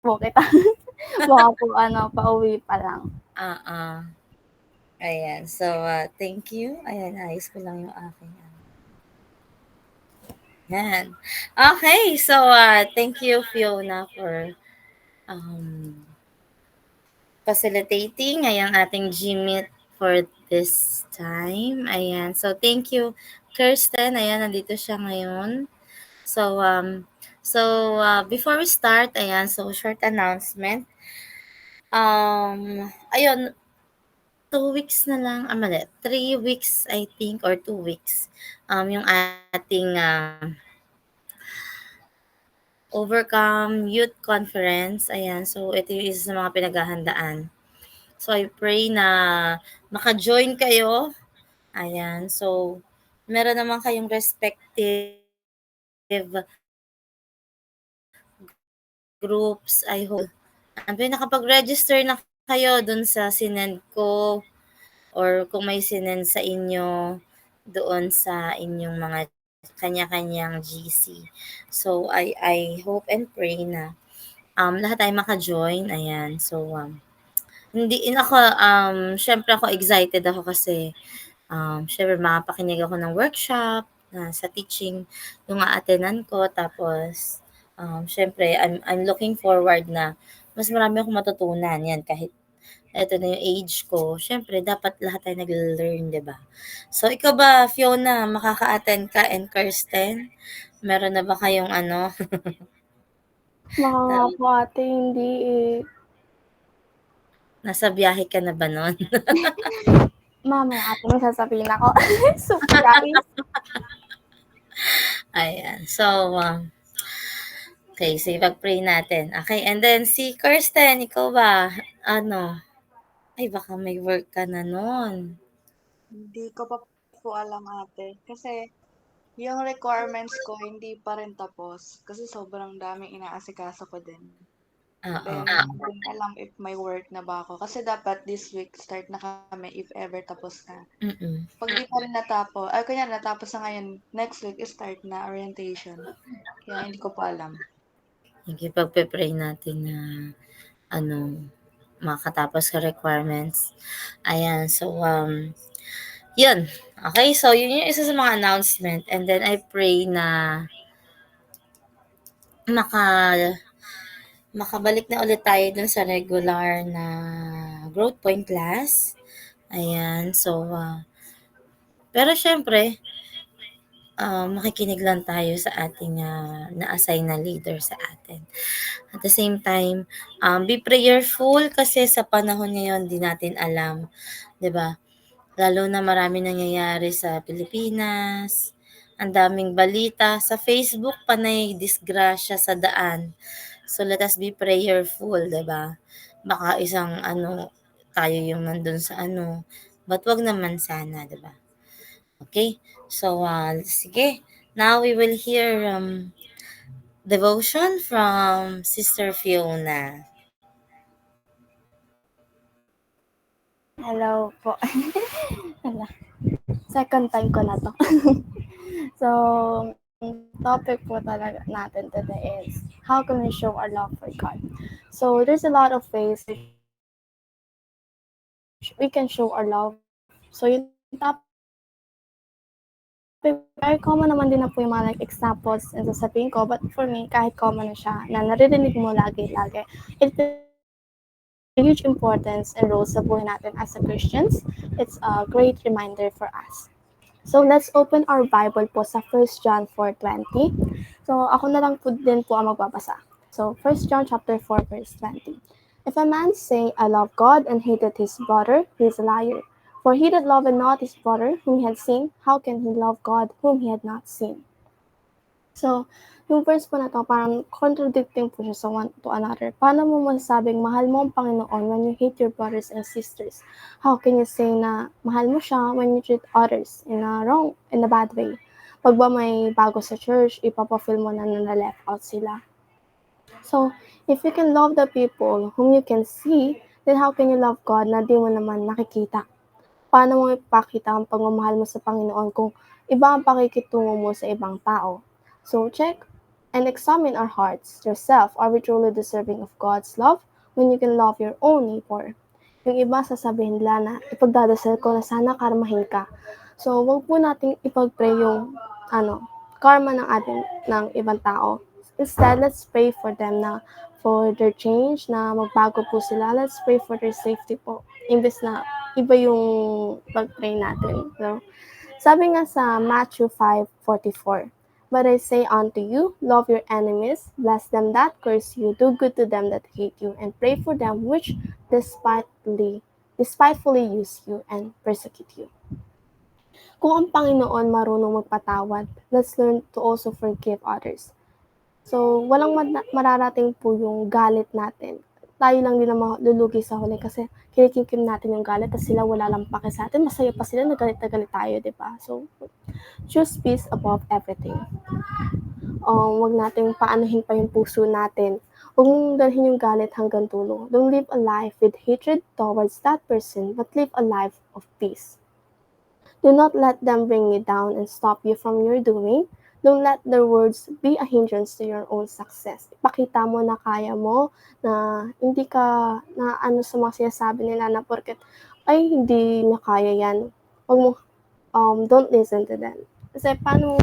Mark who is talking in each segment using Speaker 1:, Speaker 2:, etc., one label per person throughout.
Speaker 1: po kita. Baka po pauwi pa lang.
Speaker 2: Oo. Ayan. So, thank you. Ayan, ayos ko lang yung aking Yan. Okay. So, thank you, Fiona, for um, facilitating ngayong ating Gmeet for this time. Ayan. So, thank you, Kirsten. Ayan, nandito siya ngayon. So, before we start, ayan, so short announcement. Ayun, 2 weeks na lang, mali, 3 weeks, I think, or 2 weeks, yung ating Overcome Youth Conference. Ayan, so ito yung isa sa mga pinaghahandaan. So, I pray na maka-join kayo. Ayan, so meron naman kayong respective groups. I hope nakapag-register na kayo dun sa sinend ko or kung may sinend sa inyo doon sa inyong mga kanya-kanyang GC. So, I hope and pray na lahat ay maka-join. Ayan. So, hindi in ako syempre ako excited ako kasi syempre makapakinig ako ng workshop na sa teaching yung a-attendan ko tapos syempre I'm looking forward na mas marami akong matutunan yan kahit eto na yung age ko. Syempre dapat lahat tayo nag-learn, 'di ba? So ikaw ba, Fiona, makaka-attend ka and Kirsten? Meron na ba kayong
Speaker 1: Baka nga po ate, hindi eh.
Speaker 2: nasa biyahe ka na ba nun?
Speaker 1: Mamaya ate, may sasabihin ako. Surprise!
Speaker 2: Ayan. So, okay, so ipag-pray natin. Okay, and then si Kirsten, ikaw ba? Ay baka may work ka na nun.
Speaker 3: Hindi ko pa po alam ate. Kasi yung requirements ko hindi pa rin tapos. Kasi sobrang daming inaasikaso ko din.
Speaker 2: Oo.
Speaker 3: Then, hindi ko alam if may work na ba ako. Kasi dapat this week start na kami if ever tapos na.
Speaker 2: Mm.
Speaker 3: Pag di pa rin natapos, ay kunya natapos na ngayon, next week start na orientation. Kaya hindi ko pa alam.
Speaker 2: Sige, pagpe-pray natin na ano, makatapos sa requirements. Ayan, so yun. Okay, so yun yung isa sa mga announcement and then I pray na maka makabalik na ulit tayo dun sa regular na growth point class. Ayan, so pero syempre, makikinig lang tayo sa ating na-assign na leader sa atin. At the same time, be prayerful kasi sa panahon ngayon di natin alam, 'di ba? Lalo na marami nangyayari sa Pilipinas. Ang daming balita sa Facebook, panay disgrasya sa daan. So let us be prayerful, 'di ba? Baka isang tayo yung nandun sa but wag naman sana, 'di ba? Okay? So sige. Now we will hear devotion from Sister Fiona.
Speaker 1: Hello po. Hala. Second time ko na to. So, topic po talaga natin today is how can we show our love for God? So, there's a lot of ways we can show our love. So, yung topic, very common naman din na po yung mga like examples and sasabihin ko, but for me, kahit common na siya, na naririnig mo lagi-lagi, it a huge importance and role sa buhay natin as a Christians. It's a great reminder for us. So, let's open our Bible po sa 1 John 4:20. So, ako na lang po din po ang magbabasa. So, 1 John chapter 4, verse 20. If a man say, I love God and hated his brother, he is a liar. For he that loveth not his brother whom he had seen, how can he love God whom he had not seen? So, yung verse po na to, parang contradicting po siya sa one to another. Paano mo masasabing mahal mo ang Panginoon when you hate your brothers and sisters? How can you say na mahal mo siya when you treat others in a bad way? Pag ba may bago sa church, ipapafeel mo na na-left out sila. So, if you can love the people whom you can see, then how can you love God na di mo naman nakikita? Paano mo ipakita ang pagmamahal mo sa Panginoon kung iba ang pakikitungo mo sa ibang tao? So, check And examine our hearts, yourself, are we truly deserving of God's love when you can love your own neighbor? Yung iba sasabihin nila na ipagdadasal ko na sana karmahin ka. So, wag po nating ipag-pray yung karma ng ibang tao. Instead, let's pray for them na for their change, na magbago po sila. Let's pray for their safety po. Imbes na iba yung pag-pray natin. So, sabi nga sa Matthew 5:44, but I say unto you, love your enemies, bless them that curse you, do good to them that hate you, and pray for them which despitefully use you and persecute you. Kung ang Panginoon marunong magpatawad, let's learn to also forgive others. So, walang mararating po yung galit natin. Tayo lang din ang lulugi sa huli kasi kinikimkim natin yung galit at sila wala lang pake sa atin. Masaya pa sila, nagalit na galit tayo, di ba? So, choose peace above everything. Wag nating paanuhin pa yung puso natin. Huwag mong dalhin yung galit hanggang dulo. Don't live a life with hatred towards that person, but live a life of peace. Do not let them bring you down and stop you from your doing. Don't let their words be a hindrance to your own success. Ipakita mo na kaya mo, na hindi ka na sa mga sinasabi nila na porket ay hindi niya kaya yan. Huwag mo don't listen to them. Kasi paano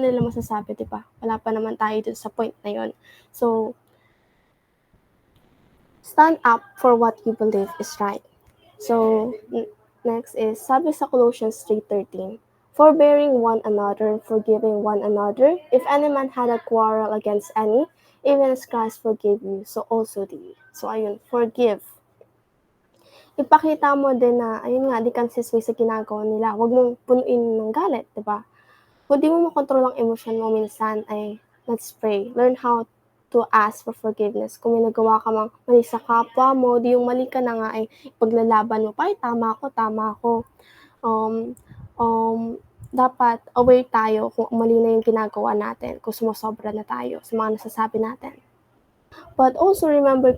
Speaker 1: nila masasabi, di ba? Wala pa naman tayo dun sa point na yon. So, stand up for what you believe is right. So, next is, sabi sa Colossians 3:13, forbearing one another, forgiving one another, if any man had a quarrel against any, even as Christ forgave you, so also do ye. So, ayun, forgive. Ipakita mo din na, ayun nga, di consistent sa ginagawa nila. Huwag mong punuin ng galit, di ba? Kung di mo makontrol ang emosyon mo minsan, ay let's pray. Learn how to ask for forgiveness. Kung may nagawa ka mang mali sa kapwa mo, di yung mali ka na nga ay paglalaban mo pa, ay tama ako. Dapat aware tayo kung mali na yung ginagawa natin, kung sumasobra na tayo sa mga nasasabi natin. But also remember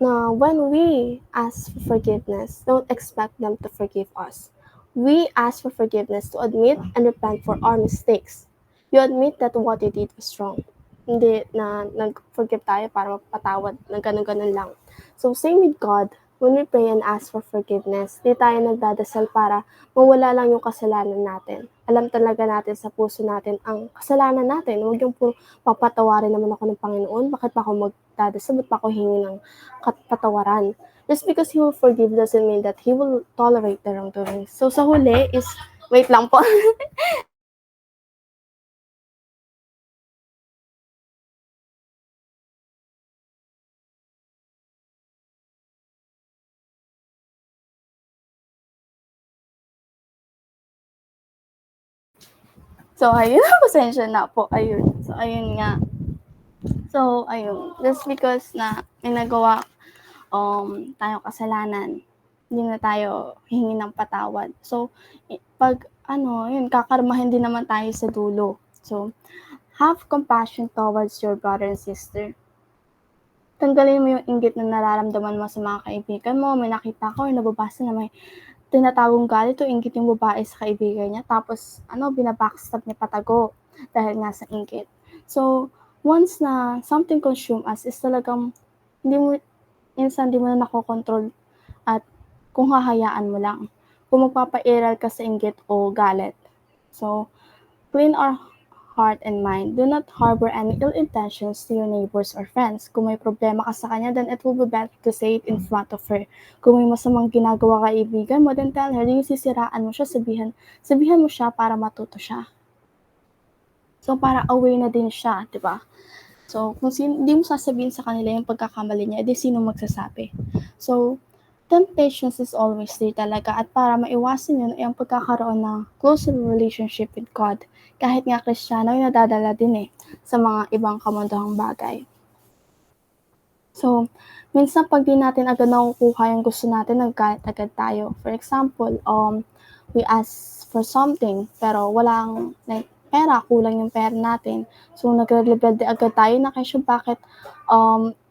Speaker 1: na when we ask for forgiveness, don't expect them to forgive us. We ask for forgiveness to admit and repent for our mistakes. You admit that what you did was wrong. Hindi na nag-forgive tayo para mapatawad na ganun-ganun lang. So same with God, when we pray and ask for forgiveness, di tayo nagdadasal para mawala lang yung kasalanan natin. Alam talaga natin sa puso natin ang kasalanan natin. Huwag yung papatawarin naman ako ng Panginoon. Bakit pa ako magdadasal? Ba't pa ako hingi ng patawaran? Just because He will forgive doesn't mean that He will tolerate the wrongdoing. So sa huli is, wait lang po. So, ayun, pasensya na po, ayun. So, ayun nga. So, ayun, just because na may nagawa tayong kasalanan, hindi na tayo hihingi ng patawad. So, pag, yun, kakarmahin din naman tayo sa dulo. So, have compassion towards your brother and sister. Tanggalin mo yung inggit na nararamdaman mo sa mga kaibigan mo. May nakita ko or nababasa na may tinatawang galit o inggit yung babae sa kaibigan niya, tapos binabackstab niya patago dahil nga sa inggit. So, once na something consume us is talagang hindi mo na nakokontrol at kung hahayaan mo lang. Kung magpapairal ka sa inggit o galit. So, clean our heart and mind. Do not harbor any ill intentions to your neighbors or friends. Kung may problema ka sa kanya, then it will be better to say it in front of her. Kung may masamang ginagawa ka kaibigan mo, then tell her. Yung sisiraan mo siya, sabihan mo siya para matuto siya. So, para aware na din siya, di ba? So, kung hindi mo sasabihin sa kanila yung pagkakamali niya, edi sino magsasabi? So, temptations is always there talaga, at para maiwasan yun ay ang pagkakaroon ng closer relationship with God. Kahit nga Kristiyano, yung nadadala din sa mga ibang kamundahang bagay. So, minsan pag di natin agad nakukuha yung gusto natin, naggalit agad tayo. For example, we ask for something, pero walang pera, kulang yung pera natin. So, nagre-rebelde agad tayo na kesyo bakit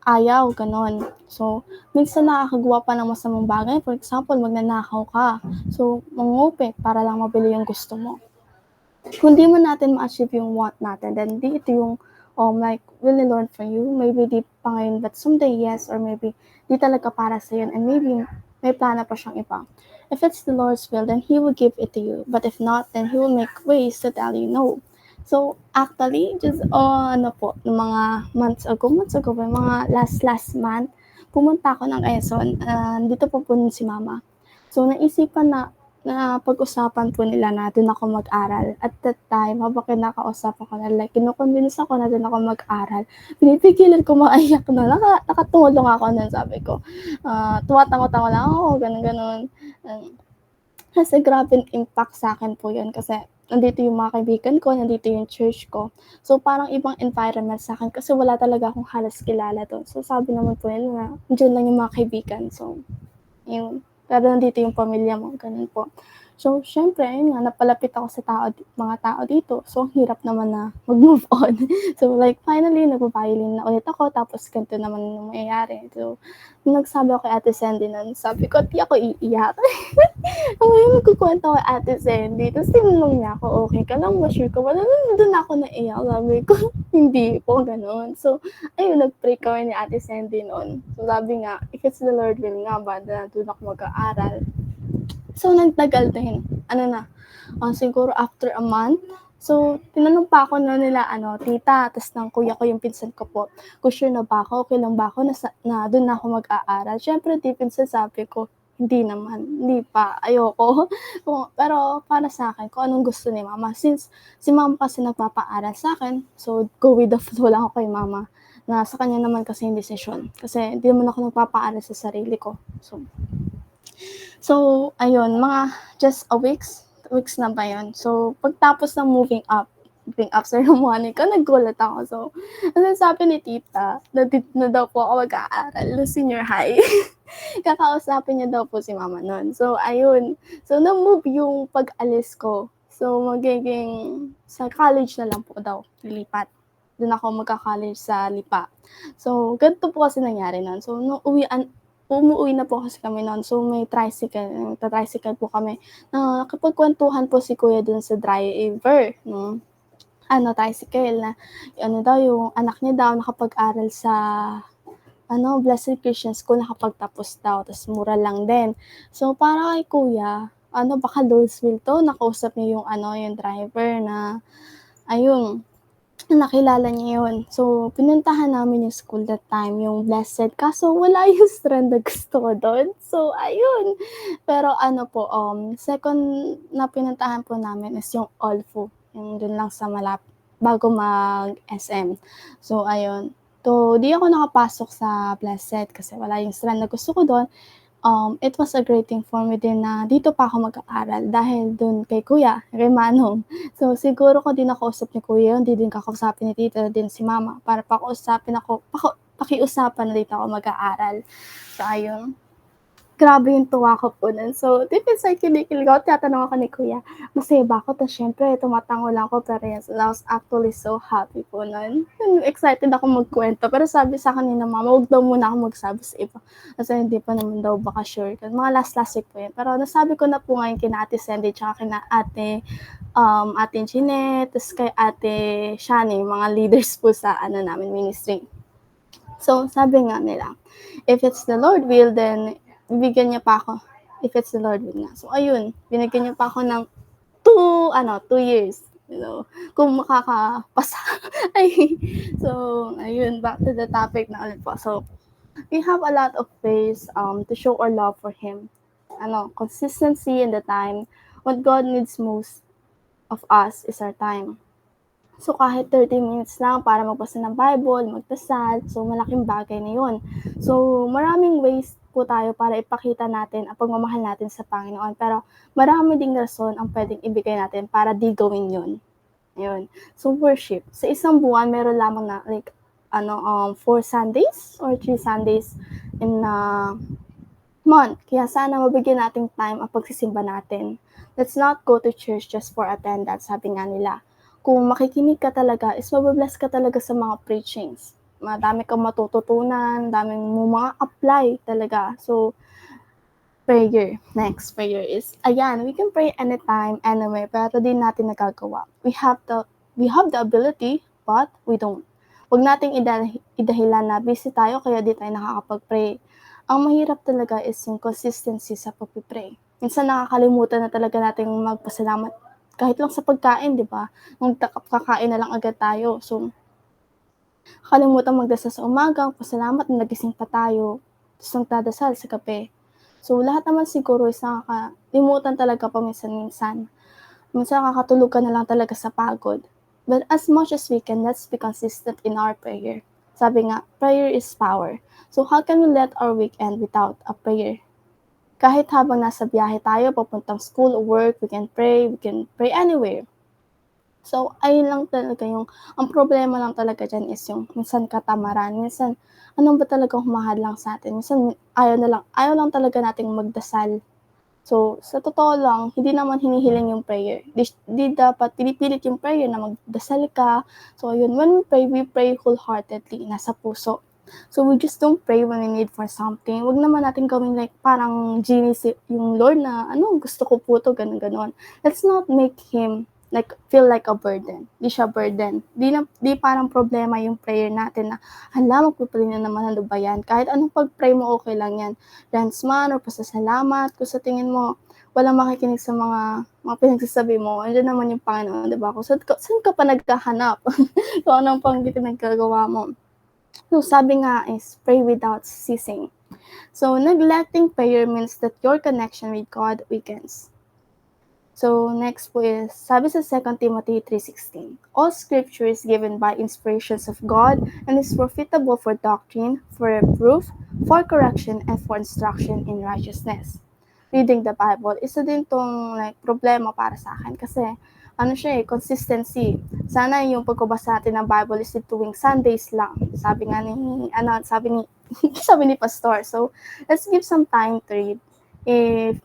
Speaker 1: ayaw, ganon. So, minsan nakakagawa pa ng masamang bagay. For example, magnanakaw ka. So, mangupit para lang mabili yung gusto mo. Kung di mo natin ma-achieve yung want natin, then di ito yung like, really learn from you. Maybe di pa ngayon, but someday, yes, or maybe di talaga para sa yun, and maybe may plano pa siyang iba. If it's the Lord's will, then He will give it to you. But if not, then He will make ways to tell you no. So, actually, just, ng mga months ago, mga last month, pumunta ako ng Quezon, dito po si mama. So, naisipan na pag-usapan po nila na doon ako mag-aral. At that time, habang kinakausap ako na, like, kinukonvince ako na doon ako mag-aral, pinipigilan ko maiyak na, nakatulong ako nun, sabi ko. Tumatango-tango lang ako, ganun. Kasi grabeng impact sa akin po yun kasi nandito yung mga kaibigan ko, nandito yung church ko. So, parang ibang environment sa akin kasi wala talaga akong halos kilala doon. So, sabi naman po nila na nandiyan lang yung mga kaibigan. So, yun. Pero nandito yung pamilya mo, ganun po. So, syempre, yun nga, napalapit ako sa mga tao dito. So, ang hirap naman na mag-move on. So, like, finally, nagbabayolin na ulit ako, tapos ganito naman yung mangyayari. So, nung nagsabi ako kay Ate Sandy nun, sabi ko, di ako iiyak. Ngayon, magkukwento kay Ate Sandy. Tapos, tinanong niya ako, okay ka lang ba? Sure ka ba? Doon ako naiyak. Sabi ko, hindi po, ganun. So, ayun, nag-pray kami ni Ate Sandy noon. So, sabi nga, if it's the Lord will nga ba, na doon ako mag-aaral. So, nagtagal din. Siguro after a month. So, tinanong pa ako nila, tita, tas ng kuya ko, yung pinsan ko po, kung sure na ba ako, okay lang ba ako na doon na ako mag-aaral. Siyempre, deep inside sabi ko, hindi naman, hindi pa, ayoko. Pero para sa akin, kung anong gusto ni mama. Since si mama kasi nagpapaaral sa akin, so go with the flow lang ako kay mama. Na sa kanya naman kasi yung decision. Kasi hindi naman ako nagpapaaral sa sarili ko. So, ayun, mga just weeks na ba yun. So, pagtapos ng moving up ceremony ko, nagulat ako. So, ano sabi ni tita, na daw po ako mag-aaral no senior high. Kakausapin niya daw po si mama nun. So, ayun. So, na-move yung pag-alis ko. So, magiging sa college na lang po daw, lilipat. Doon ako magka-college sa Lipa. So, ganito po kasi nangyari nun. So, nung umuwi na po kasi kami noon. So, may tricycle po kami. Nakapagkwentuhan po si kuya dun sa driver, no? Tricycle na, daw, yung anak niya daw nakapag-aral sa, Blessed Christian School, nakapagtapos daw, tapos mura lang din. So, para kay kuya, baka Lord's will to, nakausap niya yung driver na, ayun, nakilala niya yun. So, pinuntahan namin yung school that time, yung Blessed. Kaso, wala yung strand na gusto ko doon. So, ayun. Pero second na pinuntahan po namin is yung Olfu. Yung dun lang sa bago mag-SM. So, ayun. So, di ako nakapasok sa Blessed kasi wala yung strand na gusto ko doon. It was a great thing for me din na dito pa ako mag-aaral dahil dun kay kuya, kay Manong. So, siguro ko din nakausap ni kuya, hindi din kakausapin ni tita din si mama para pakiusapan na dito ako mag-aaral. So, ayun. Grabe yung tuwa ko po nun. So, deep inside, kinikilig ako. Tinatanong ako ni kuya, masaya ba ako? Tapos, syempre, tumatango lang ako. Pero yes, I was actually so happy po nun. Excited ako magkwento. Pero sabi sa akin ni mama, huwag daw muna ako magsabi sa iba. Kasi hindi pa naman daw baka sure. Mga last week po yun. Pero nasabi ko na po ngayon kina Ate Sandy, tsaka kina Ate Jeanette, tapos kay Ate Shani, mga leaders po sa namin ministry. So, sabi nga nila, if it's the Lord will, then bibigyan niya pa ako. If it's the Lord will nga. So, ayun, binigyan niya pa ako ng 2 years. Kung makakapasa. So, ayun, back to the topic na ulit po. So, we have a lot of ways to show our love for Him. Consistency in the time. What God needs most of us is our time. So, kahit 30 minutes lang para magbasa ng Bible, magdasal, so malaking bagay na yun. So, maraming ways po tayo para ipakita natin ang pagmamahal natin sa Panginoon. Pero, marami ding rason ang pwedeng ibigay natin para di gawin yun. Ayun. So, worship. Sa isang buwan, meron lamang na, 4 Sundays or 3 Sundays in a month. Kaya sana mabigyan nating time ang pagsisimba natin. Let's not go to church just for attendance, sabi nga nila. Kung makikinig ka talaga, is mababless ka talaga sa mga preachings. Madami kang matututunan, daming mo mga apply talaga. So, prayer. Next prayer is, we can pray anytime, anywhere, pero di natin nagagawa. We have the ability, but we don't. Huwag nating idahilan na busy tayo kaya di tayo nakakapag-pray. Ang mahirap talaga is yung consistency sa pagpipray. Minsan nakakalimutan na talaga nating magpasalamat kahit lang sa pagkain, di ba? Nung kakain na lang agad tayo. So, kalimutan magdasal sa umaga, pasalamat na nagising pa tayo, tapos nagdadasal sa gabi. So, lahat naman siguro is nakakalimutan talaga paminsan-minsan. Minsan nakakatulog ka na lang talaga sa pagod. But as much as we can, let's be consistent in our prayer. Sabi nga, prayer is power. So how can we let our week end without a prayer? Kahit habang nasa biyahe tayo, papuntang school or work, we can pray anywhere. So, ayun lang talaga ang problema lang talaga dyan is yung minsan katamaran, minsan ano ba talagang humahadlang sa atin, minsan ayaw lang talaga nating magdasal. So, sa totoo lang, hindi naman hinihiling yung prayer. Di dapat pinipilit yung prayer na magdasal ka. So, yun, when we pray wholeheartedly, nasa puso. So, we just don't pray when we need for something. Huwag naman natin gawin like parang genie yung Lord na, gusto ko po to, ganun. Let's not make Him feel like a burden. Di siya burden. Di parang problema yung prayer natin na, hala, magpipray na naman, ano ba yan? Kahit anong pag-pray mo, okay lang yan. Dance man or pasasalamat, kung sa tingin mo walang makikinig sa mga pinagsasabi mo, andiyan naman yung Panginoon, di ba? Kung saan ka pa naghahanap? Kung anong pang pinagkagawa mo. So, sabi nga is, pray without ceasing. So, neglecting prayer means that your connection with God weakens. So, next po is, sabi sa 2 Timothy 3:16, all scripture is given by inspirations of God and is profitable for doctrine, for reproof, for correction, and for instruction in righteousness. Reading the Bible, isa din tong problema para sa akin kasi consistency. Sana yung pagbabasa natin ng Bible is tuwing Sundays lang. Sabi ni Pastor. So, let's give some time to read. If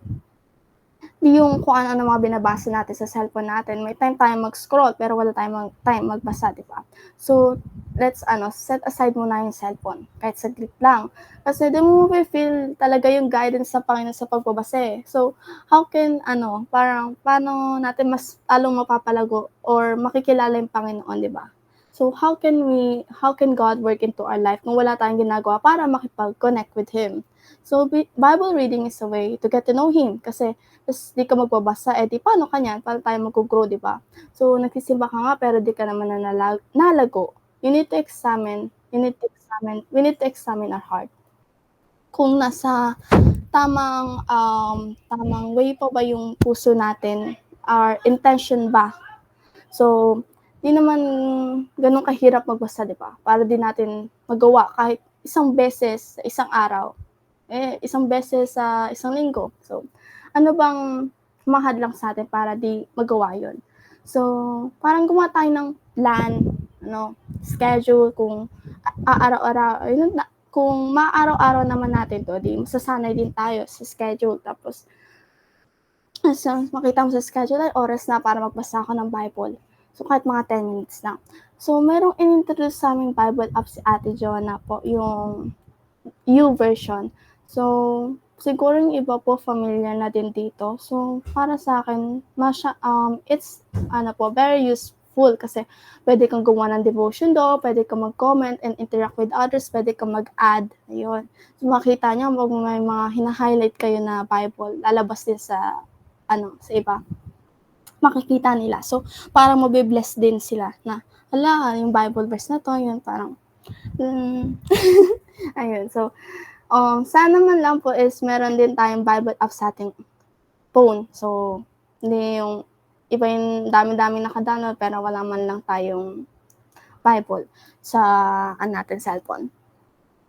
Speaker 1: yung kung ano mga binabasa natin sa cellphone natin. May time tayong mag-scroll, pero wala tayong time magbasa, di ba? So, let's set aside muna yung cellphone. Kahit saglit lang. Kasi doon mo feel talaga yung guidance sa Panginoon sa pagbabasa eh. So, how can, paano natin mas talong mapapalago or makikilala yung Panginoon, di ba? So, how can God work into our life kung wala tayong ginagawa para makipag-connect with Him? So, Bible reading is a way to get to know Him. Kasi, di ka magbabasa, di paano ka niyan? Paano tayo mag-grow, di ba? So, nagsisimba ka nga, pero di ka naman nalago. We need to examine our heart. Kung nasa tamang way pa ba yung puso natin, our intention ba? So, di naman ganun kahirap magbasa, di ba? Para din natin magawa kahit isang beses sa isang araw, isang beses sa isang linggo. So, ano bang humahadlang sa atin para di magawa yon? So, parang gumawa tayo ng plan, schedule, kung kung maaraw-araw naman natin to, di masasanay din tayo sa schedule. Tapos, makita mo sa schedule ay oras na para magbasa ako ng Bible. So, kahit mga 10 minutes lang. So, merong in-introduce sa aming Bible app si Ate Joanna po, yung YouVersion. So, siguro yung iba po familiar na din dito. So, para sa akin, it's very useful kasi pwede kang gumawa ng devotion do, pwede kang mag-comment and interact with others, pwede kang mag-add. Ayun. So, makita niyo, may mga hina-highlight kayo na Bible, lalabas din sa iba. Makikita nila. So, parang mabibless din sila na, yung Bible verse na to, yun, parang, ayun. So, sana man lang po is meron din tayong Bible app sa ating phone. So, hindi yung iba yung dami-dami nakadownload pero wala man lang tayong Bible sa natin cellphone.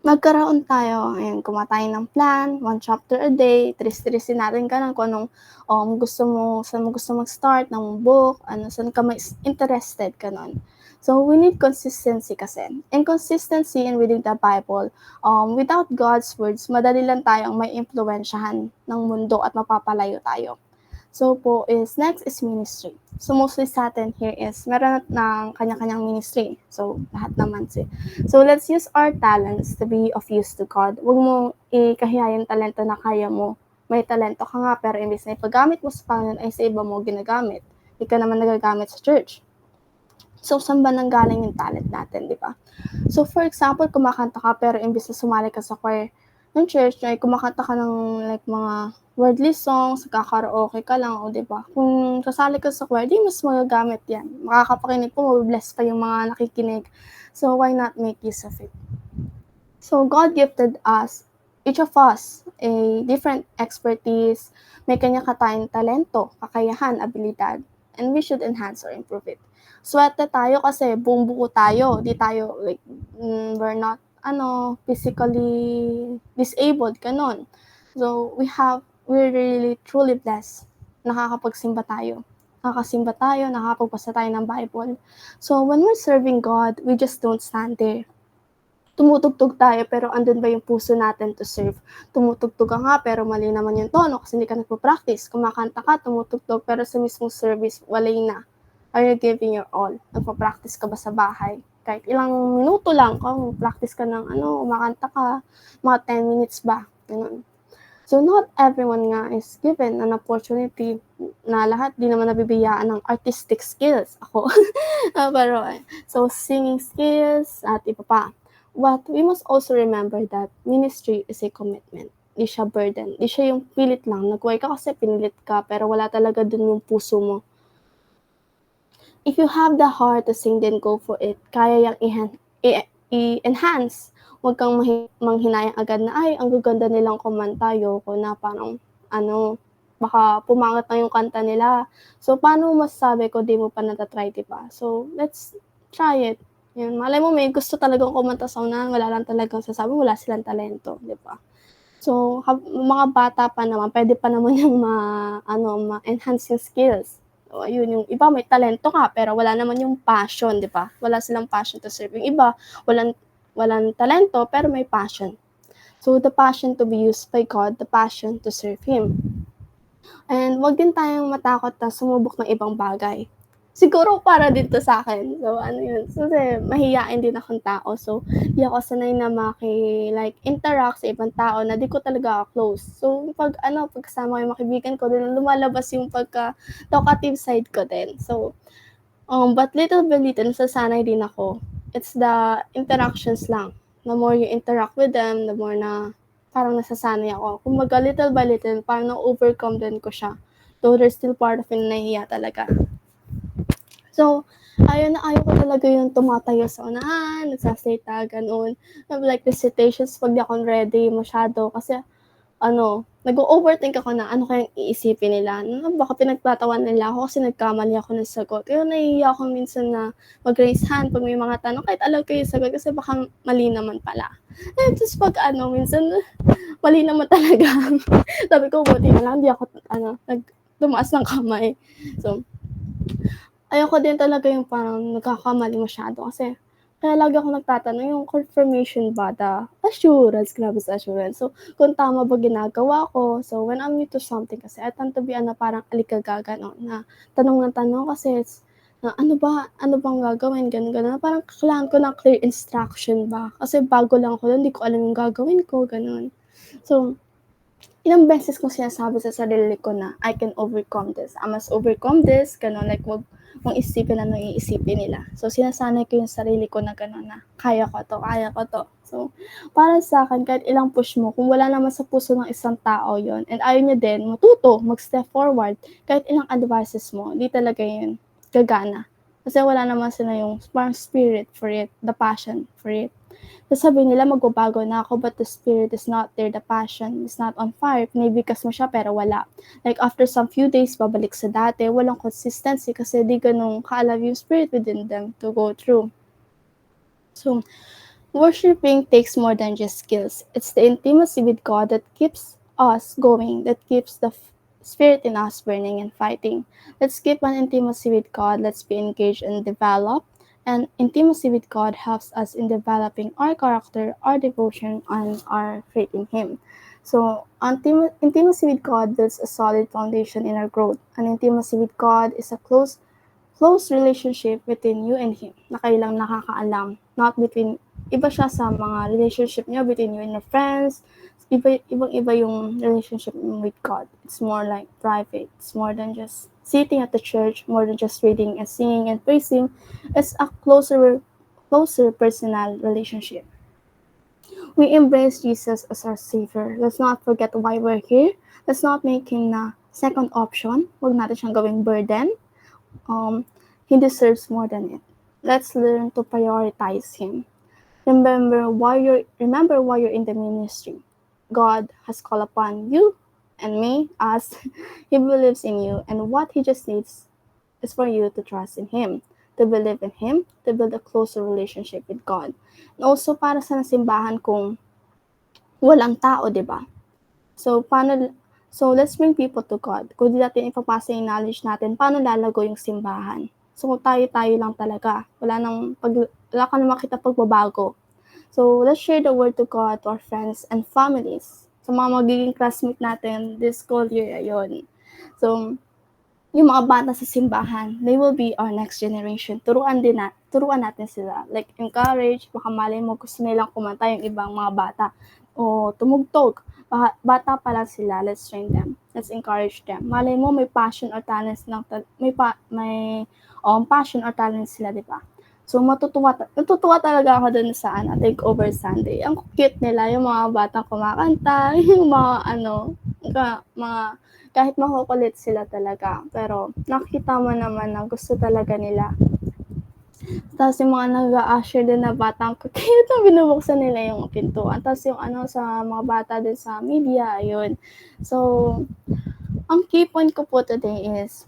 Speaker 1: Magkaroon tayo, gumawa tayo ng plan, 1 chapter a day, tris-trisin natin ganun kung anong saan mo gusto mag-start ng book, saan ka interested, ganun. So, we need consistency kasi. And consistency in reading the Bible, without God's words, madali lang tayong may impluwensyahan ng mundo at mapapalayo tayo. So po next is ministry. So mostly sa atin here is meron ng kanya-kanyang ministry. So lahat naman So let's use our talents to be of use to God. Huwag mo ikahiya yung talento na kaya mo. May talento ka nga pero imbis na ipagamit mo sa Panginoon ay sa iba mo ginagamit. Hindi ka naman nagagamit sa church. So, saan ba nanggaling yung talent natin, di ba? So, for example, kumakanta ka pero imbis na sumali ka sa choir ng church, ay kumakanta ka ng like mga worldly songs, karaoke ka lang, o di ba? Kung sasali ka sa choir, di mas magagamit yan. Makakapakinig po, mabibless pa yung mga nakikinig. So, why not make use of it? So, God gifted us, each of us, a different expertise, may kanya tayong talento, kakayahan, abilidad, and we should enhance or improve it. Swerte tayo kasi buong buo tayo, di tayo, like, we're not, physically disabled, ganon. So, we're really truly blessed. Nakakapagsimba tayo. Nakakapagbasa tayo ng Bible. So, when we're serving God, we just don't stand there. Tumutugtog tayo pero andun ba yung puso natin to serve? Tumutugtog ka nga pero mali naman yung tono kasi hindi ka nagpo-practice. Kumakanta ka, tumutugtog pero sa mismong service, walay na. Are you giving your all? Nagpo-practice ka ba sa bahay? Kahit ilang minuto lang, kung practice ka ng umakanta ka, mga 10 minutes ba? Ganun. So, not everyone nga is given an opportunity na lahat di naman nabibiyaan ng artistic skills. Ako. Pero, so, singing skills at iba pa. But we must also remember that ministry is a commitment. Di siya burden. Di siya yung pilit lang. Nag-work ka kasi pinilit ka, pero wala talaga dun yung puso mo. If you have the heart to sing, then go for it. Kaya yung i-enhance. Huwag kang manghinayang agad na, ay, ang gaganda nilang kumanta, ko na parang, baka pumangat na yung kanta nila. So, paano masasabi ko, di mo pa natatry, diba? So, let's try it. Yan. Malay mo, may gusto talagang kumanta sa unahan, wala lang talagang sasabi, wala silang talento, diba? So, mga bata pa naman, pwede pa naman yung ma-enhance yung skills. So, ayun, yung iba may talento ka, pero wala naman yung passion, di ba? Wala silang passion to serve. Yung iba, walang talento, pero may passion. So, the passion to be used by God, the passion to serve Him. And wag din tayong matakot na sumubok ng ibang bagay. Siguro para dito sa akin. So, yun. So, mahiyain din akong tao. So, di ako sanay na interact sa ibang tao na di ko talaga close. So, pag kasama ko yung mga kaibigan ko, din lumalabas yung pagka-talkative side ko din. So, but little by little, nasasanay din ako. It's the interactions lang. The more you interact with them, the more na parang nasasanay ako. Kumbaga, little by little, parang na-overcome din ko siya. Though there's still part of it na nahihiya talaga. So, ayaw ko talaga yung tumatayo sa unahan, nagsasalita, ganun. Like recitations, pag di ako ready masyado, kasi nag-overthink ako na ano kayang iisipin nila. Baka pinagtatawan nila ako kasi nagkamali ako ng sagot. Kaya nahihiya ako minsan na mag-raise hand pag may mga tanong, kahit alam ko yung sagot kasi baka mali naman pala. Tapos pag minsan mali naman talaga. Sabi ko, buti na lang, di ako tumaas ng kamay. So, ayoko din talaga yung parang nagkakamali masyado kasi kaya lagi ako nagtatanong yung confirmation ba, the assurance, grabe sa assurance. So, kung tama ba ginagawa ko. So, when I'm new to something kasi, I tend to be parang alikagaga, na tanong ng tanong kasi ano bang gagawin, ganun. Parang kailangan ko ng clear instruction ba. Kasi bago lang ako doon, hindi ko alam yung gagawin ko, ganun. So, ilang beses kong sinasabi sa sarili ko na I can overcome this. I must overcome this, ganun, like wag mong isipin ano iisipin nila. So, sinasanay ko yung sarili ko na gano'n na kaya ko to. So, para sa akin, kahit ilang push mo, kung wala naman sa puso ng isang tao yon and ayaw niya din, matuto, mag-step forward, kahit ilang advices mo, di talaga yun gagana. Kasi wala naman sila yung parang spirit for it, the passion for it. Sasabihin nila magbabago na ako, but the spirit is not there, the passion is not on fire. Pinibigas mo siya pero wala. Like after some few days, babalik sa dati, walang consistency kasi di ganun kaalab yung spirit within them to go through. So, worshiping takes more than just skills. It's the intimacy with God that keeps us going, that keeps the spirit in us burning and fighting. Let's keep an intimacy with God. Let's be engaged and develop. And intimacy with God helps us in developing our character, our devotion, and our faith in Him. So, intimacy with God builds a solid foundation in our growth. And intimacy with God is a close relationship between you and Him na kayo lang nakakaalam, not between iba siya sa mga relationship niyo between you and your friends. Ibang-iba yung relationship with God. It's more like private. It's more than just sitting at the church, more than just reading and singing and praising. It's a closer personal relationship. We embrace Jesus as our Savior. Let's not forget why we're here. Let's not make Him na second option. Huwag natin siyang gawing burden. He deserves more than it. Let's learn to prioritize Him. Remember why you're in the ministry. God has called upon you and me, us. He believes in you, and what He just needs is for you to trust in Him, to believe in Him, to build a closer relationship with God. And also, para sa simbahan kung walang tao, di ba? So, let's bring people to God. Kung di natin ipapasa yung knowledge natin, paano lalago yung simbahan? So, kung tayo-tayo lang talaga, wala ka na makita pagbabago. So, let's share the word to God, to our friends and families. Sa mga magiging classmate natin this school year, ayun. So, yung mga bata sa simbahan, they will be our next generation. Turuan natin sila. Like, encourage, baka malay mo gusto nilang kumanta yung ibang mga bata. O tumugtog. Bata pa lang sila, let's train them. Let's encourage them. Malay mo may passion or talents passion or talents sila, di ba? So, natutuwa talaga ako dun sa Takeover Sunday. Ang cute nila, yung mga batang kumakanta, yung mga kahit makukulit sila talaga. Pero, nakita mo naman na gusto talaga nila. Tapos yung mga nag-a-usher din na batang cute na binubuksan nila yung pintuan. Tapos yung sa mga bata din sa media, ayun. So, ang key point ko po today is,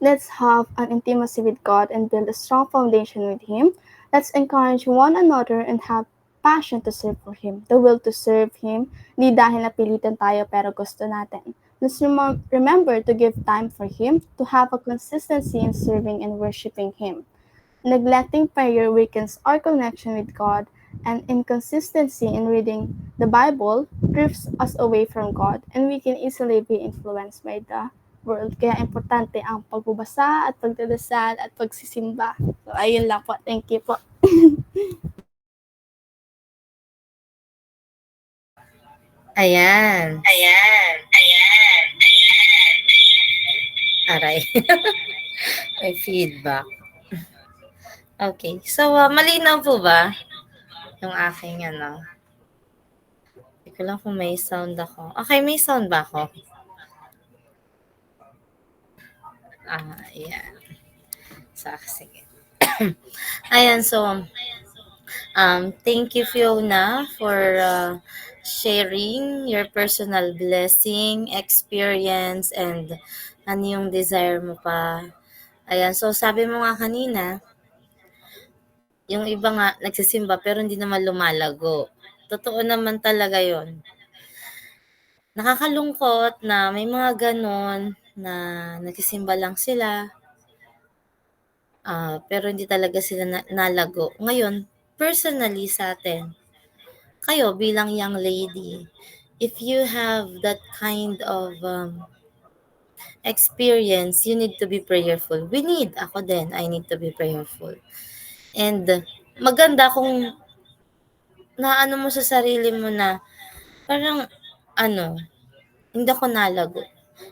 Speaker 1: let's have an intimacy with God and build a strong foundation with Him. Let's encourage one another and have passion to serve for Him, the will to serve Him, di dahil napilitan tayo pero gusto natin. Let's remember to give time for Him, to have a consistency in serving and worshiping Him. Neglecting prayer weakens our connection with God, and inconsistency in reading the Bible drifts us away from God, and we can easily be influenced by the world. Kaya importante ang pagbabasa at pagdadasal at pagsisimba. So, ayun lang po. Thank you po.
Speaker 2: Ayan. Aray. May feedback. Okay. So, malinaw po ba yung aking Hindi ko lang kung may sound ako. Okay, may sound ba ako? Ayan. Sige. Ayan, so, thank you, Fiona, for sharing your personal blessing, experience, and ano yung desire mo pa. Ayan, so sabi mo nga kanina, yung iba nga nagsisimba pero hindi naman lumalago. Totoo naman talaga yon. Nakakalungkot na may mga ganon na nagsisimba lang sila, pero hindi talaga sila nalago. Ngayon, personally sa atin, kayo bilang young lady, if you have that kind of experience, you need to be prayerful. I need to be prayerful. And maganda kung naano mo sa sarili mo na parang hindi ako nalago.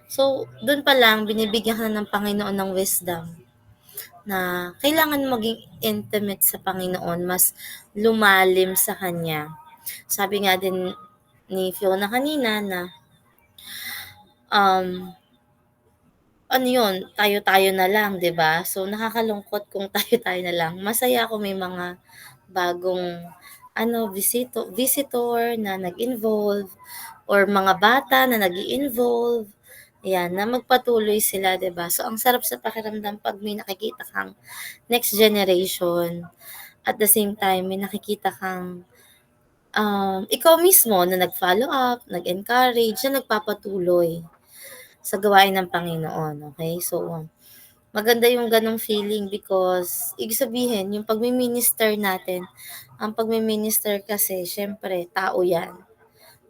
Speaker 2: So, doon pa lang binibigyan ka ng Panginoon ng wisdom na kailangan maging intimate sa Panginoon, mas lumalim sa Kanya. Sabi nga din ni Fiona kanina na tayo-tayo na lang, 'di ba? So, nakakalungkot kung tayo-tayo na lang. Masaya ako may mga bagong visitor na nag-involve or mga bata na nag-i-involve. Ayan, na magpatuloy sila, 'di ba? So, ang sarap sa pakiramdam pag may nakikita kang next generation. At the same time, may nakikita kang ikaw mismo na nag-follow up, nag-encourage, na nagpapatuloy sa gawain ng Panginoon. Okay? So, maganda yung ganong feeling because ibig sabihin, yung pagmi-minister natin, ang pagmi-minister kasi, syempre, tao yan.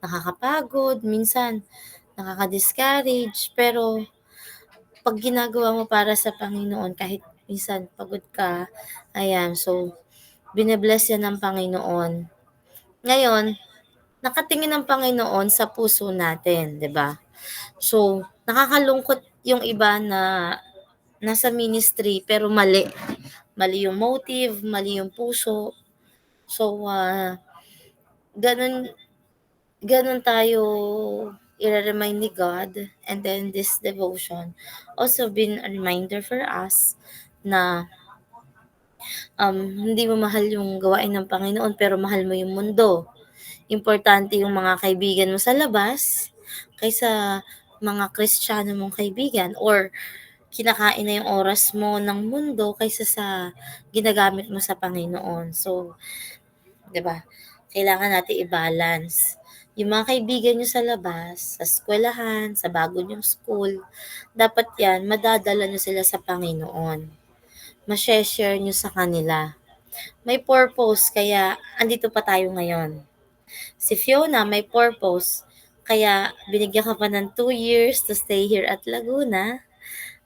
Speaker 2: Nakakapagod, minsan, nakaka-discourage, pero pag ginagawa mo para sa Panginoon, kahit minsan pagod ka, ayan, so, bine-bless yan ng Panginoon. Ngayon, nakatingin ang Panginoon sa puso natin, 'di ba? So, nakakalungkot yung iba na nasa ministry pero mali. Mali yung motive, mali yung puso. So, ganun ganun tayo i-remind ni God, and then this devotion also been a reminder for us na hindi mo mahal yung gawain ng Panginoon pero mahal mo yung mundo. Importante yung mga kaibigan mo sa labas kaysa mga Kristiyano mong kaibigan, or kinakain na yung oras mo ng mundo kaysa sa ginagamit mo sa Panginoon. So, 'di ba? Kailangan natin i-balance. Yung mga kaibigan nyo sa labas, sa eskwelahan, sa bago nyong school, dapat yan, madadala nyo sila sa Panginoon. Ma-share nyo sa kanila. May purpose, kaya andito pa tayo ngayon. Si Fiona may purpose, kaya binigyan ka pa ng 2 years to stay here at Laguna.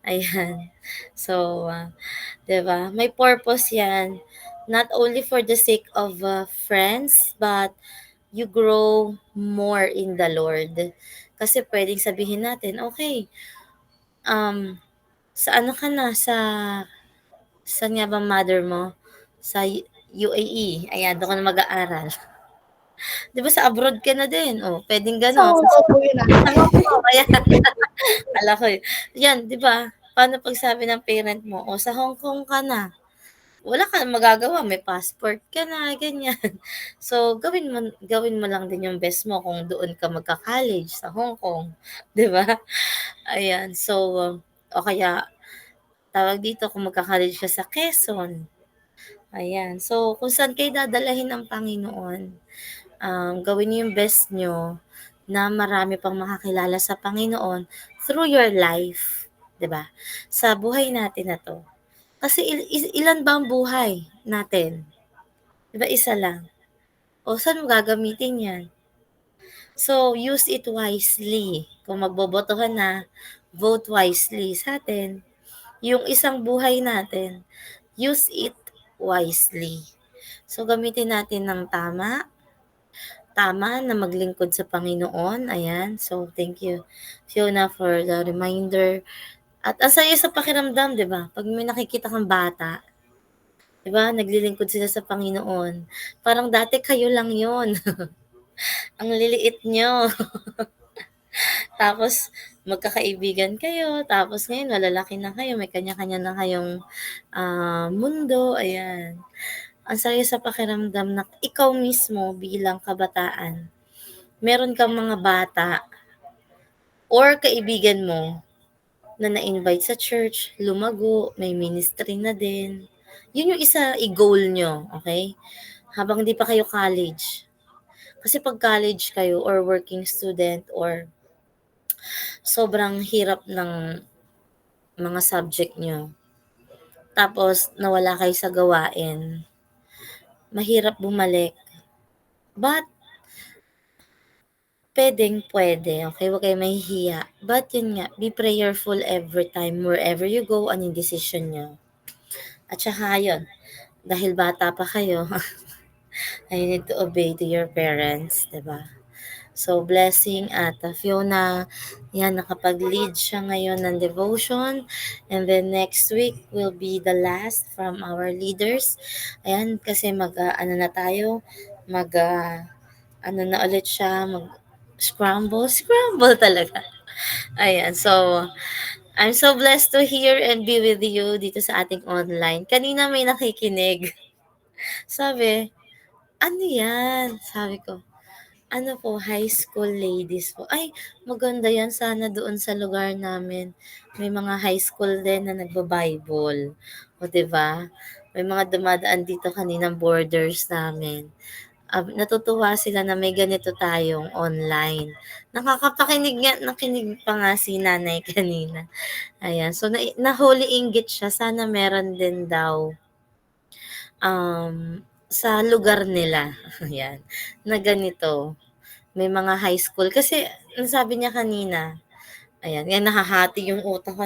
Speaker 2: Ayan. So, 'di ba? May purpose 'yan. Not only for the sake of friends, but you grow more in the Lord. Kasi pwedeng sabihin natin, okay, sa ano ka na, saan nga ba mother mo? Sa UAE. Ayan, doon ka na mag-aaral. 'Di ba sa abroad ka na din? Oh, pwedeng
Speaker 1: Sa
Speaker 2: gano'n.
Speaker 1: Hong Kong po yun ah.
Speaker 2: Sa Hong Kong, ayan. Akala ko, 'yan, 'di ba? Paano pag sabi ng parent mo, "Oh, sa Hong Kong ka na." Wala kang magagawa, may passport ka na, ganyan. So, gawin mo lang din yung best mo kung doon ka magka-college sa Hong Kong, 'di ba? Ayan, so, o kaya tawag dito kung magka-college ka sa Quezon, ayan. So, kung saan kayo dadalhin ng Panginoon, gawin niyo yung best niyo na marami pang makakilala sa Panginoon through your life, 'di ba? Sa buhay natin na 'to. Kasi ilan ba ang buhay natin? 'Di ba isa lang? O saan mo gagamitin 'yan? So, use it wisely. Kung magboboto ka na, vote wisely sa'tin. Yung isang buhay natin, use it wisely. So, gamitin natin ng tama na maglingkod sa Panginoon. Ayan. So, thank you, Fiona, for the reminder. At ang saya sa pakiramdam, 'di ba? Pag may nakikita kang bata, 'di ba, naglilingkod sila sa Panginoon. Parang dati kayo lang 'yon. Ang liliit nyo. Tapos magkakaibigan kayo, tapos ngayon malalaki na kayo, may kanya-kanya na kayong mundo, ayan. Ang saya sa pakiramdam na ikaw mismo bilang kabataan, meron kang mga bata or kaibigan mo na na-invite sa church, lumago, may ministry na din. Yun yung isa i-goal nyo, okay? Habang hindi pa kayo college. Kasi pag college kayo or working student or sobrang hirap ng mga subject nyo, tapos nawala kayo sa gawain, mahirap bumalik. But, pwede, okay? Huwag kayo mahihiya. But yun nga, be prayerful every time, wherever you go, anong decision nyo. At saka yun, dahil bata pa kayo, I need to obey to your parents, 'di ba? So, blessing at Fiona, yan, nakapag-lead siya ngayon ng devotion. And then next week will be the last from our leaders. Ayan, kasi ano na tayo, ano na ulit siya, scramble talaga. Ayan, so, I'm so blessed to hear and be with you dito sa ating online. Kanina may nakikinig. Sabi, ano yan? Sabi ko, ano po, high school ladies po. Ay, maganda yan. Sana doon sa lugar namin. May mga high school din na nagba-Bible. O, 'di ba? May mga dumadaan dito kaninang borders namin. Natutuwa sila na may ganito tayong online. Nakinig pa nga si nanay kanina. Ayan. So, nahuli inggit siya. Sana meron din daw sa lugar nila. Ayan. Na ganito. May mga high school. Kasi, ang sabi niya kanina, ayan, yan nahahati yung utak ko.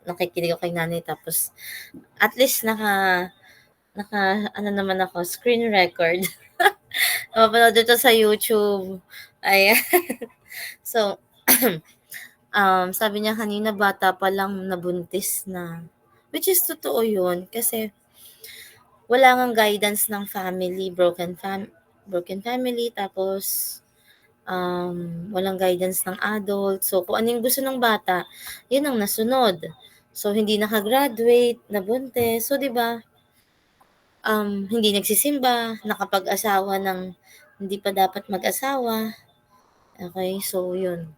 Speaker 2: Nakikinig ako kay nanay. Tapos, at least ano naman ako, screen record. Mapapanood ito sa YouTube. Ayan. So, sabi niya kanina bata pa lang nabuntis na. Which is totoo yun. Kasi wala ngang guidance ng family, broken family, tapos walang guidance ng adult. So, kung ano yung gusto ng bata, yun ang nasunod. So, hindi nakagraduate, nabuntis. So, di ba, hindi nagsisimba, nakapag-asawa ng hindi pa dapat mag-asawa. Okay, so yun.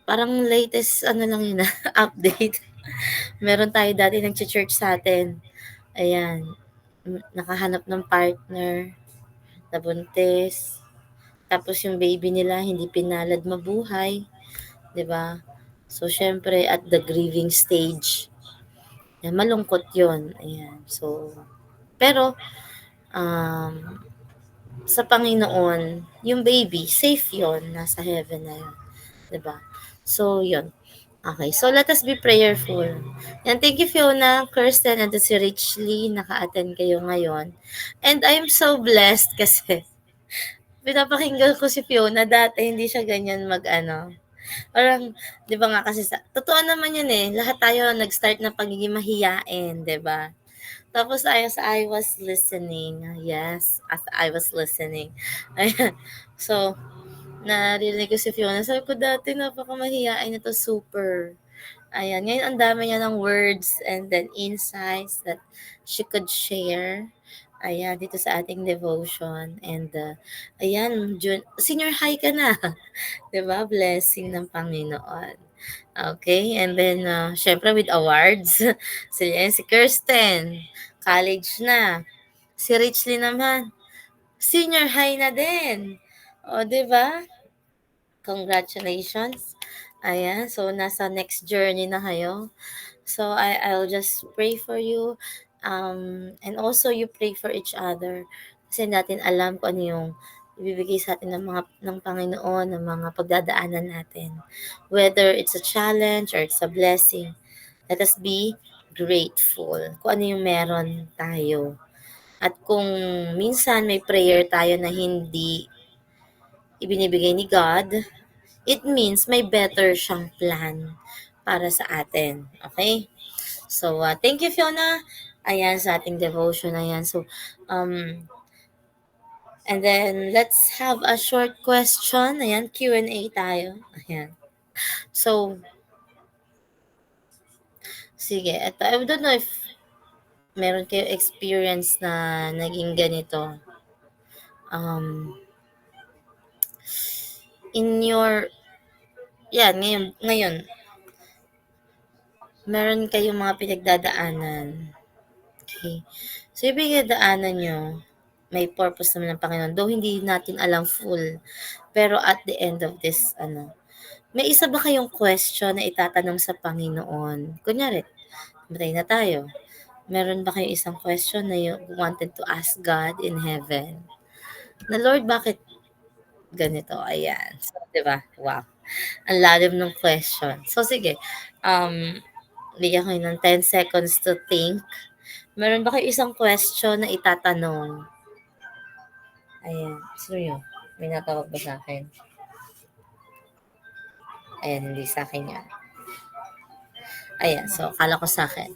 Speaker 2: Parang latest, ano lang yun, update. Meron tayo dati nag-church sa atin. Ayan, nakahanap ng partner, nabuntis. Tapos yung baby nila hindi pinalad mabuhay, 'di ba? So syempre at the grieving stage. Yan, malungkot 'yon. Ayan. So pero um, sa Panginoon, yung baby safe 'yon, nasa heaven na 'yon, 'di ba? So 'yon. Okay, so let us be prayerful. And thank you Fiona, Kirsten, and to si Rich Lee, naka-attend kayo ngayon. And I'm so blessed kasi pinapakinggan ko si Fiona dati, hindi siya ganyan mag-ano. Parang, di ba nga kasi, totoo naman yun eh, lahat tayo nag-start na pagiging mahiyain, di ba? Tapos as I was listening, yes, as I was listening, ayan, so, narinig ko si Fiona, sabi ko dati napakamahiyain ito, super. Ayan, ngayon ang dami niya ng words and then insights that she could share. Ayan, dito sa ating devotion. And, ayan, senior high ka na. 'Di ba? Blessing ng Panginoon. Okay, and then, syempre with awards. Si Kirsten, college na. Si Richly naman, senior high na din. O, 'di ba? Congratulations. Ayan, so nasa next journey na kayo. So I'll just pray for you. And also you pray for each other. Kasi natin alam kung ano yung ibibigay sa atin ng Panginoon, ng mga pagdadaanan natin. Whether it's a challenge or it's a blessing, let us be grateful kung ano yung meron tayo. At kung minsan may prayer tayo na hindi ibinibigay ni God, it means may better siyang plan para sa atin. Okay? So, thank you, Fiona. Ayan, sa ating devotion. Ayan. So, and then, let's have a short question. Ayan, Q&A tayo. Ayan. So, sige. Ito, I don't know if meron kayo experience na naging ganito. In your, yan, ngayon, meron kayong mga pinagdadaanan. Okay. So, yung pinagdadaanan nyo, may purpose naman ng Panginoon. Though hindi natin alam full. Pero at the end of this, may isa ba kayong question na itatanong sa Panginoon? Kunyari, matay na tayo. Meron ba kayong isang question na you wanted to ask God in heaven? Na Lord, bakit ganito? Ayan. So, di ba? Wow. Ang lalim ng question. So, sige. Bigyan ko ng 10 seconds to think. Meron ba kayo isang question na itatanong? Ayan. Sino yun? May natawag ba sa akin? Ayan, hindi sa akin yan. Ayan, so akala ko sa akin.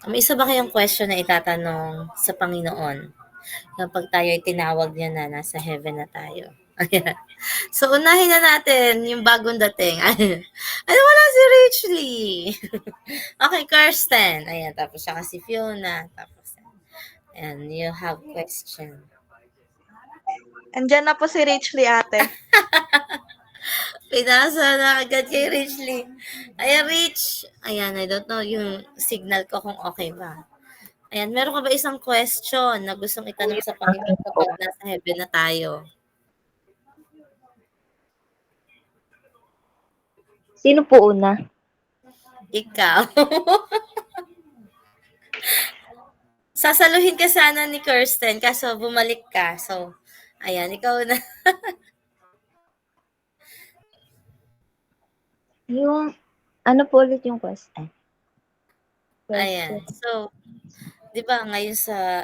Speaker 2: May isa ba kayong question na itatanong sa Panginoon kapag tayo ay tinawag niya na nasa heaven na tayo? Ayan. So, unahin na natin yung bagong dating. Ayan. Ano, wala si Rich Lee. Okay, Kirsten. Ayan, tapos siya si Fiona. Tapos, and you have question.
Speaker 3: Andyan na po si Rich Lee, ate.
Speaker 2: Pinasa na agad kay Rich Lee. Ayan, Rich. Ayan, I don't know yung signal ko kung okay ba. Ayan, meron ka ba isang question na gustong itanong sa Panginoon kapag nasa heaven na tayo?
Speaker 4: Sino po una?
Speaker 2: Ikaw. Sasaluhin ka sana ni Kirsten kaso bumalik ka. So, ayan, ikaw na.
Speaker 4: Yung, ano po ulit yung question?
Speaker 2: Ayan. So, di ba ngayon sa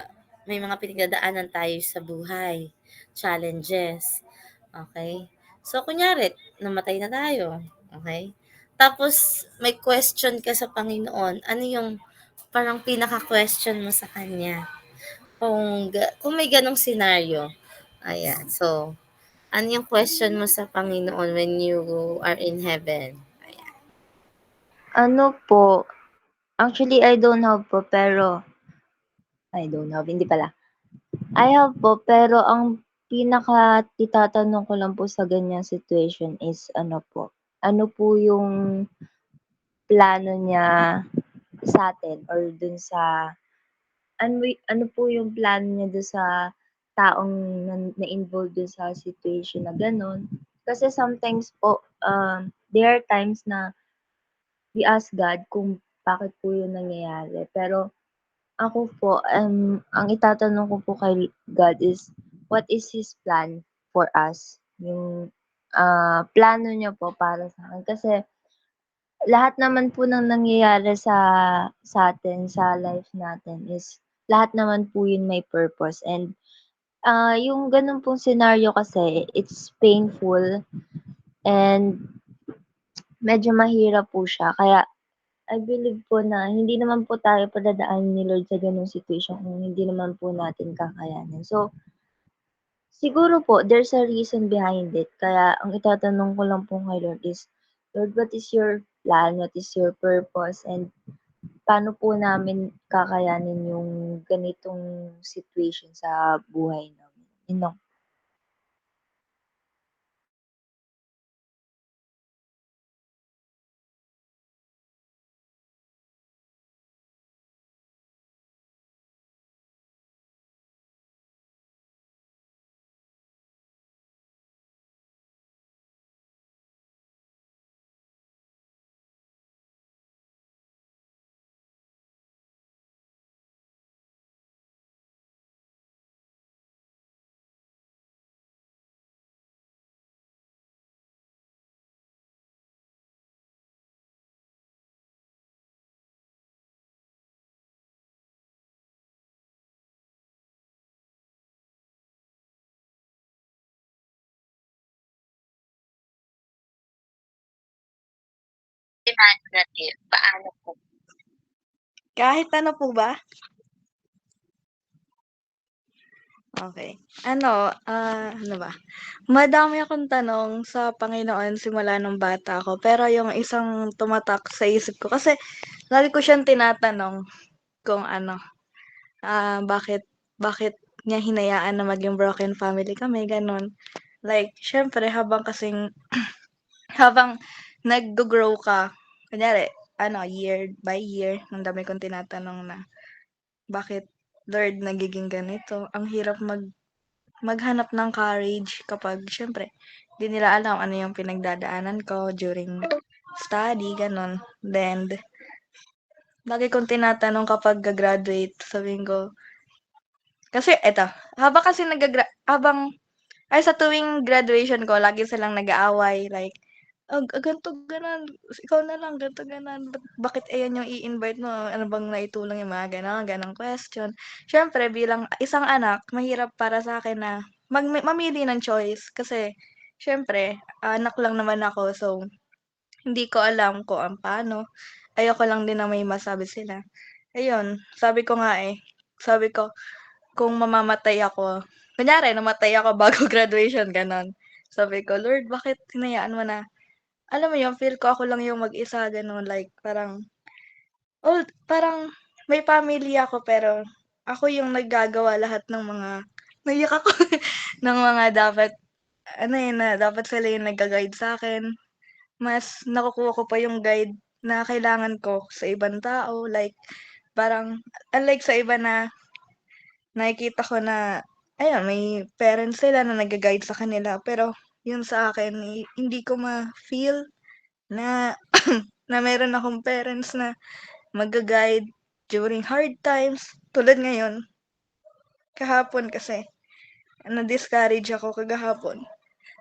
Speaker 2: may mga pinagdadaanan tayo sa buhay, challenges. Okay? So, kunyari, namatay na tayo. Okay? Tapos, may question ka sa Panginoon. Ano yung parang pinaka-question mo sa Kanya? Kung may ganong senaryo. Ayan. So, ano yung question mo sa Panginoon when you are in heaven? Ayan.
Speaker 4: Ano po, actually I don't have po, pero hindi pala. I have po, pero ang itatanong ko lang po sa ganyang situation is ano po yung plano niya sa'tin or dun sa ano po yung plano niya dun sa taong na-involved dun sa situation na gano'n. Kasi sometimes po, there are times na we ask God kung bakit po yun nangyayari. Pero ako po, ang itatanong ko po kay God is, what is His plan for us? Yung plano niya po para sa akin. Kasi lahat naman po ng nangyayari sa'tin, sa life natin is lahat naman po yun may purpose. And yung gano'n pong senaryo kasi, it's painful and medyo mahirap po siya. Kaya I believe po na hindi naman po tayo padadaanin ni Lord sa gano'ng situation kung hindi naman po natin kakayanin. So, siguro po there's a reason behind it. Kaya ang itatanong ko lang po kay Lord is, "Lord, what is your plan? What is your purpose? And paano po namin kakayanin yung ganitong situation sa buhay namin?" Yun lang.
Speaker 2: Imaginative. Paano po?
Speaker 3: Kahit ano po ba? Okay. Ano ba? Madami akong tanong sa Panginoon simula nung bata ako, pero yung isang tumatak sa isip ko kasi lagi ko siyang tinatanong kung bakit bakit niya hinayaan na maging broken family kami, gano'n. Like siyempre habang naggo-grow ka, kunyari year by year, ang dami kong tinatanong na, "Bakit Lord nagiging ganito?" Ang hirap maghanap ng courage kapag siyempre 'di nila alam ano yung pinagdadaanan ko during study, gano'n. Then, lagi kong tinatanong kapag ga-graduate, sabihin ko kasi eto, habang kasi habang sa tuwing graduation ko lagi silang nag-aaway like, ganito, gano'n, ikaw na lang, ganito, gano'n, bakit ayan yung i-invite mo, ano bang naitulong yung mga gano'ng question. Siyempre bilang isang anak, mahirap para sa'kin na mamili ng choice kasi siyempre anak lang naman ako, so hindi ko alam kung paano. Ayoko lang din na may masabi sila. Ayun, sabi ko kung mamamatay ako, kunyari namatay ako bago graduation, gano'n. Sabi ko, "Lord, bakit hinayaan mo na," alam mo yun, feel ko ako lang yung mag-isa, gano'n. Like parang may family ako pero ako yung naggagawa lahat ng mga naiyak ako, ng mga dapat na dapat sila yung nagga-guide sa'kin. Mas nakukuha ko pa yung guide na kailangan ko sa ibang tao, like parang unlike sa iba na nakikita ko na ayun, may parents sila na nagga-guide sa kanila, pero yun sa akin hindi ko ma-feel na na meron akong parents na magga-guide during hard times. Tulad ngayon, kahapon kasi na-discourage ako kagahapon.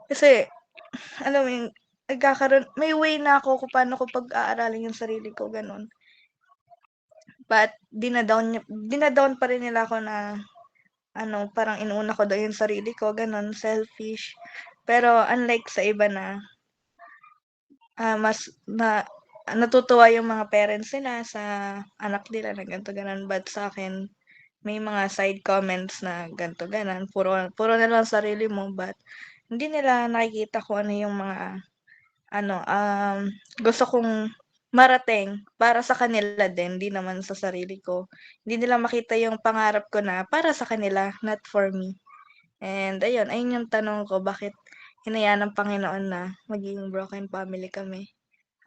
Speaker 3: Kasi alam mo yung may way na ako kung paano ko pag-aaralin yung sarili ko, gano'n. But dina-down pa rin nila ako na parang inuuna ko daw yung sarili ko, gano'n, selfish. Pero unlike sa iba na, mas natutuwa yung mga parents nila sa anak nila na ganito, gano'n. But sa'kin, may mga side comments na ganito, gano'n, puro na lang sarili mo, but hindi nila nakikita kung ano yung mga gusto kong marating para sa kanila din, hindi naman sa sarili ko. Hindi nila makita yung pangarap ko na para sa kanila, not for me. And ayun yung tanong ko, bakit hinayaan ng Panginoon na maging broken family kami.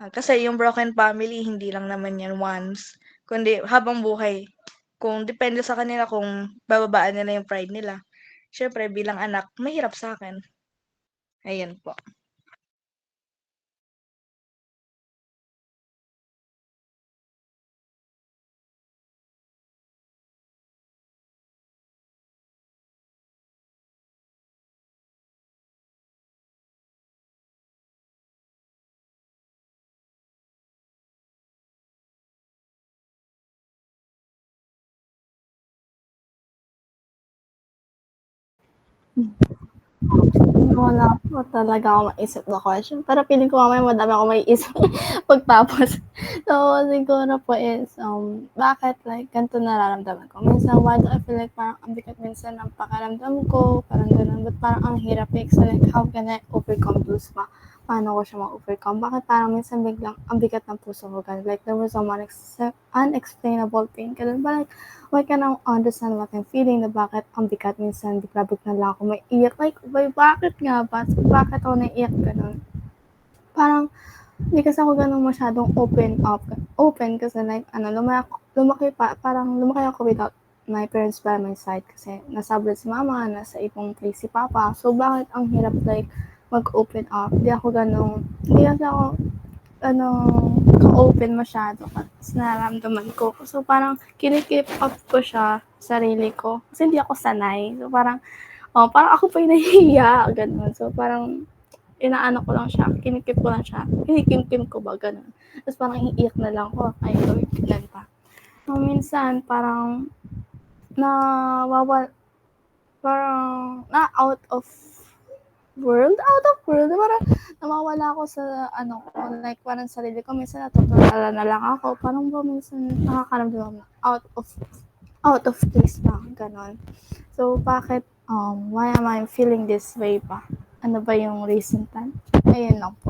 Speaker 3: Kasi yung broken family, hindi lang naman yan once, kundi habang buhay. Kung depende sa kanila kung bababaan nila yung pride nila. Siyempre bilang anak, mahirap sa'kin. Ayun po.
Speaker 1: Wala po talaga akong maisip na question, pero feeling ko mamaya madami akong maiisip pagtapos. So, siguro po is, bakit like ganito nararamdaman ko? Minsan, why do I feel like parang ang bigat minsan ng pakiramdam ko, parang gano'n, but parang ang hirap so like, how can I overcome those paano ko siya ma-overcome? Bakit parang minsan biglang ang bigat ng puso ko, ganun, like there was some unexplainable pain, ganun, but like, why can I understand what I'm feeling, na bakit ang bigat minsan, bigla-bigla lang ako maiiyak, like, bakit nga ba? Bakit ako naiiyak, ganun? Parang, hindi kasi ako ganun masyadong open kasi like, lumaki ako without my parents by my side kasi nasa abroad si mama, nasa ibang place si papa, so bakit ang hirap like, mag-open up, hindi kasi ako, ka-open masyado kasi nararamdaman ko. So, parang kinikip up ko siya, sarili ko. Kasi hindi ako sanay. So, parang ako pa yung nahihiya, ganun. So, parang, inaano ko lang siya, kinikip ko lang siya, kinikimkim ko ba, ganun. Tapos parang iiyak na lang ko, ay, Lord, ganun pa. So, minsan, parang, parang, out of world, parang nawawala ako sa like parang sarili ko, minsan natutulala na lang ako, parang ba minsan nakakaramdam out of place ba, ganon. So, bakit, why am I feeling this way pa? Ano ba yung reason tan? Ayun lang po.